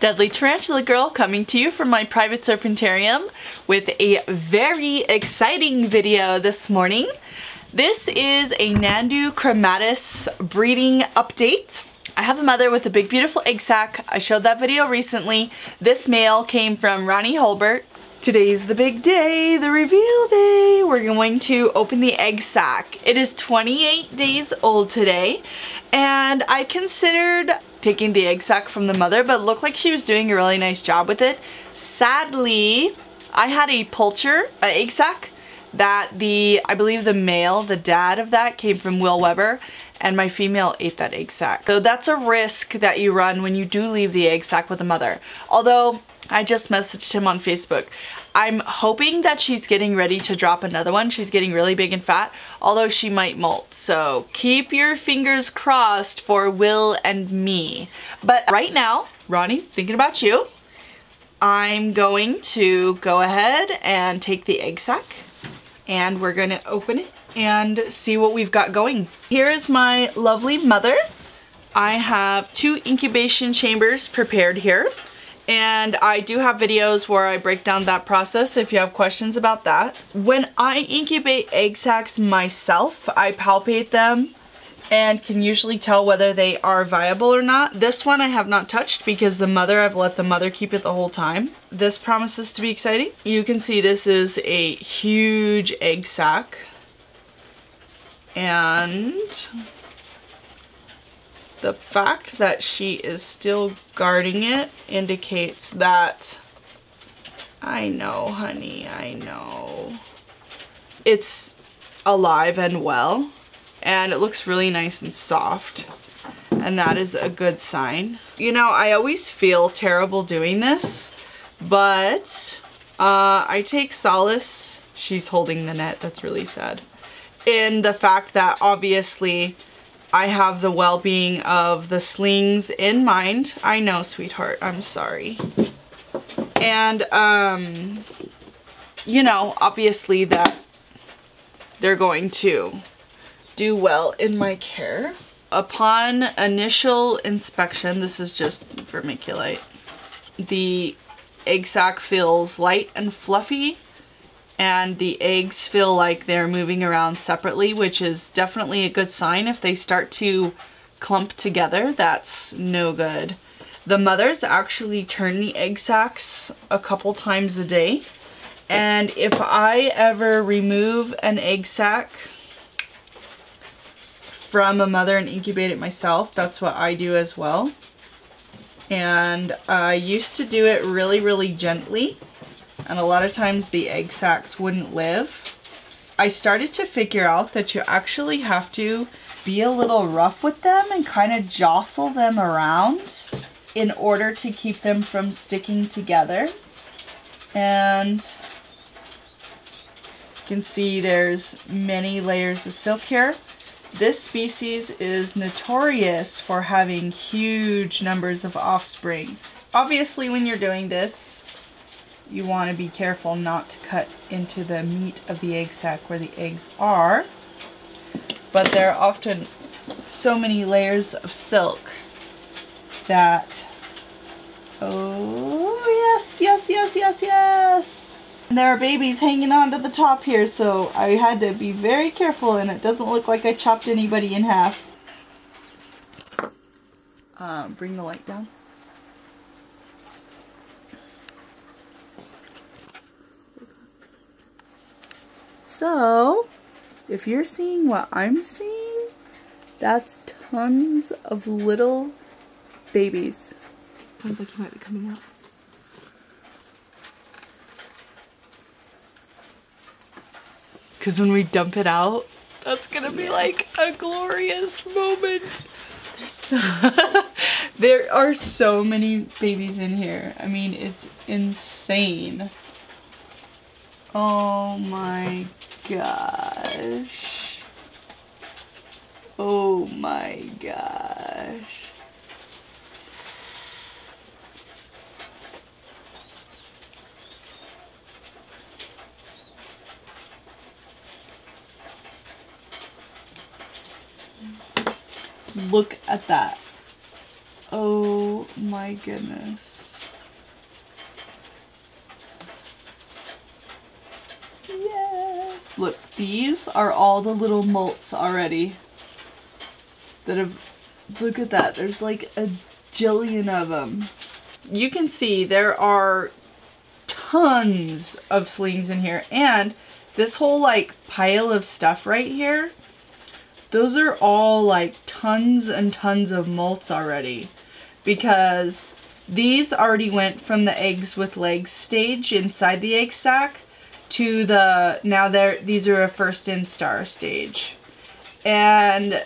Deadly Tarantula Girl coming to you from my private serpentarium with a very exciting video this morning. This is a nhandu chromatus breeding update. I have a mother with a big beautiful egg sac. I showed that video recently. This male came from Ronney Holbert. Today's the big day, the reveal day. We're going to open the egg sac. It is 28 days old today, and I considered taking the egg sac from the mother, but it looked like she was doing a really nice job with it. Sadly, I had a poulture, an egg sac, that I believe the male, the dad of that, came from Will Weber, and my female ate that egg sac. So that's a risk that you run when you do leave the egg sac with the mother. Although, I just messaged him on Facebook. I'm hoping that she's getting ready to drop another one. She's getting really big and fat, although she might molt. So keep your fingers crossed for Will and me. But right now, Ronnie, thinking about you, I'm going to go ahead and take the egg sac and we're gonna open it and see what we've got going. Here is my lovely mother. I have 2 incubation chambers prepared here. And I do have videos where I break down that process if you have questions about that. When I incubate egg sacs myself, I palpate them and can usually tell whether they are viable or not. This one I have not touched because I've let the mother keep it the whole time. This promises to be exciting. You can see this is a huge egg sac. And the fact that she is still guarding it indicates that, I know, honey, I know. It's alive and well, and it looks really nice and soft, and that is a good sign. You know, I always feel terrible doing this, but I take solace, she's holding the net, that's really sad, in the fact that obviously I have the well-being of the slings in mind. I know, sweetheart, I'm sorry. And, you know, obviously that they're going to do well in my care. Upon initial inspection, this is just vermiculite, the egg sac feels light and fluffy, and the eggs feel like they're moving around separately, which is definitely a good sign. If they start to clump together, that's no good. The mothers actually turn the egg sacs a couple times a day, and if I ever remove an egg sac from a mother and incubate it myself, that's what I do as well. And I used to do it really, really gently, and a lot of times the egg sacs wouldn't live. I started to figure out that you actually have to be a little rough with them and kind of jostle them around in order to keep them from sticking together. And you can see there's many layers of silk here. This species is notorious for having huge numbers of offspring. Obviously, when you're doing this, you want to be careful not to cut into the meat of the egg sac where the eggs are. But there are often so many layers of silk that, oh yes, yes, yes, yes, yes. And there are babies hanging on to the top here, so I had to be very careful, and it doesn't look like I chopped anybody in half. Bring the light down. So, if you're seeing what I'm seeing, that's tons of little babies. Sounds like he might be coming out. Because when we dump it out, that's gonna be like a glorious moment. There are so many babies in here. I mean, it's insane. Oh my gosh. Oh my gosh. Look at that. Oh my goodness. Look, these are all the little molts already that have, look at that, there's like a jillion of them. You can see there are tons of slings in here, and this whole like pile of stuff right here, those are all like tons and tons of molts already, because these already went from the eggs with legs stage inside the egg sac to the, now these are a first instar stage. And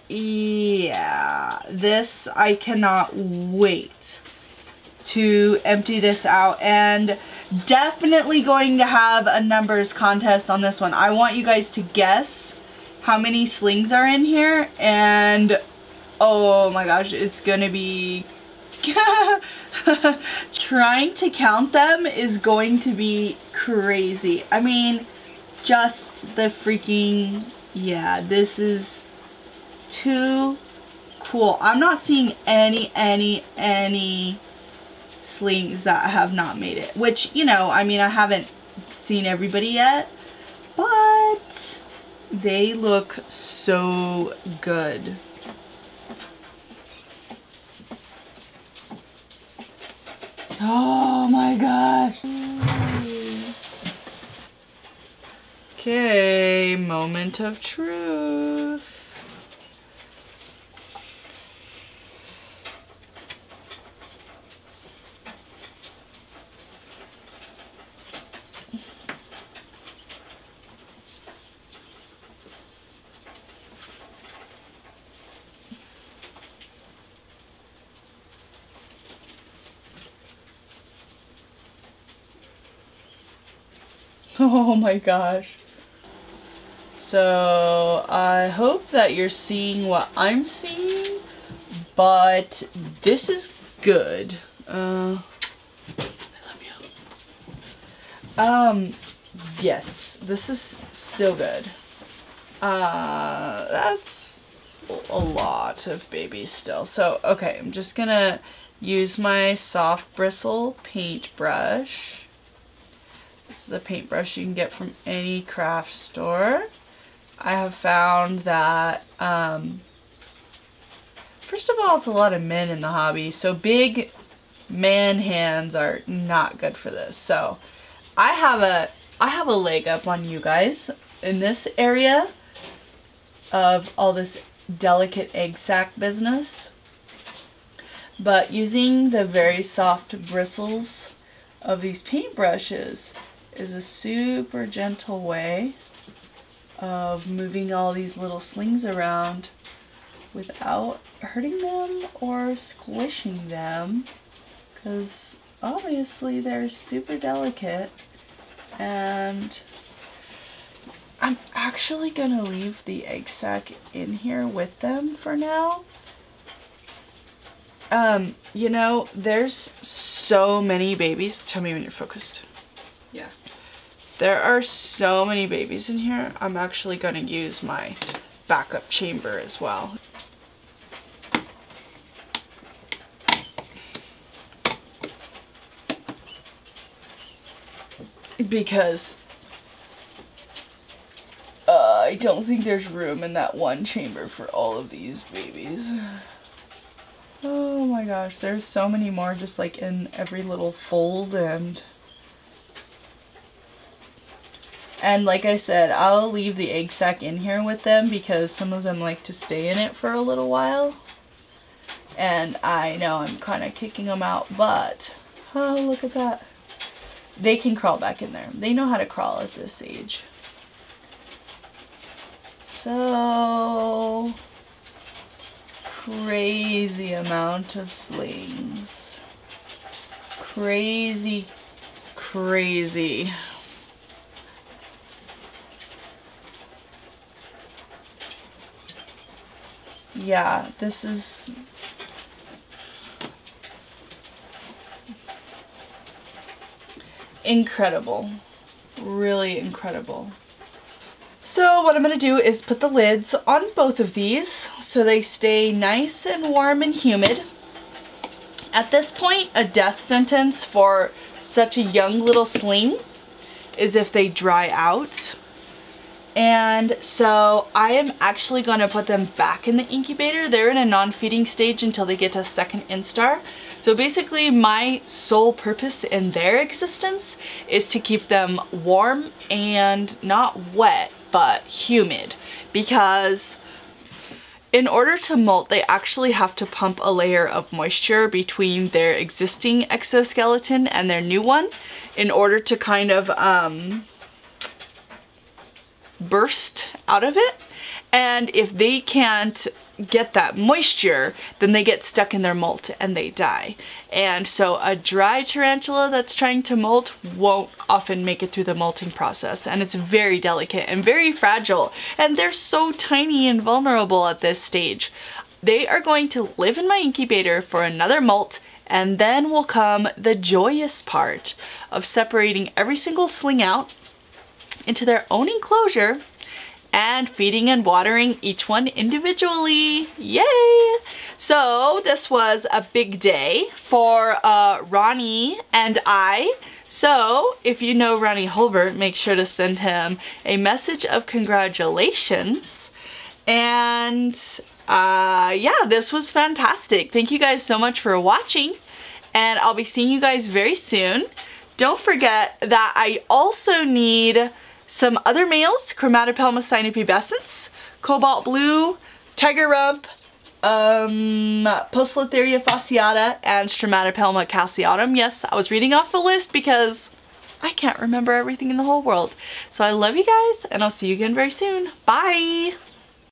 yeah, this, I cannot wait to empty this out, and definitely going to have a numbers contest on this one. I want you guys to guess how many slings are in here, and oh my gosh, it's gonna be trying to count them is going to be crazy. I mean, just the freaking, yeah, this is too cool. I'm not seeing any slings that have not made it, which, you know, I mean, I haven't seen everybody yet, but they look so good. Oh my gosh. Okay, moment of truth. Oh my gosh. So I hope that you're seeing what I'm seeing, but this is good. I love you. Yes, this is so good. That's a lot of babies still. So, okay, I'm just gonna use my soft bristle paintbrush. This is a paintbrush you can get from any craft store. I have found that, first of all, it's a lot of men in the hobby, so big man hands are not good for this. So I have a leg up on you guys in this area of all this delicate egg sac business. But using the very soft bristles of these paintbrushes is a super gentle way of moving all these little slings around without hurting them or squishing them, because obviously they're super delicate. And I'm actually gonna leave the egg sac in here with them for now. You know, there's so many babies. Tell me when you're focused. Yeah. There are so many babies in here. I'm actually going to use my backup chamber as well. Because I don't think there's room in that one chamber for all of these babies. Oh my gosh, there's so many more just like in every little fold, and like I said, I'll leave the egg sac in here with them because some of them like to stay in it for a little while. And I know I'm kind of kicking them out, but oh, look at that. They can crawl back in there. They know how to crawl at this age. So crazy amount of slings. Crazy, crazy. Yeah, this is incredible. Really incredible. So what I'm going to do is put the lids on both of these so they stay nice and warm and humid. At this point, a death sentence for such a young little sling is if they dry out. And so I am actually going to put them back in the incubator. They're in a non-feeding stage until they get to the second instar. So basically my sole purpose in their existence is to keep them warm and not wet, but humid. Because in order to molt, they actually have to pump a layer of moisture between their existing exoskeleton and their new one in order to kind of burst out of it. And if they can't get that moisture, then they get stuck in their molt and they die. And so a dry tarantula that's trying to molt won't often make it through the molting process, and it's very delicate and very fragile, and they're so tiny and vulnerable at this stage. They are going to live in my incubator for another molt, and then will come the joyous part of separating every single sling out into their own enclosure and feeding and watering each one individually. Yay! So this was a big day for Ronney and I. So if you know Ronney Holbert, make sure to send him a message of congratulations. And yeah, this was fantastic. Thank you guys so much for watching, and I'll be seeing you guys very soon. Don't forget that I also need some other males: Chromatopelma cynopubescens, cobalt blue, tiger rump, Poecilotheria fasciata, and Stromatopelma caseatum. Yes, I was reading off a list because I can't remember everything in the whole world. So I love you guys, and I'll see you again very soon. Bye!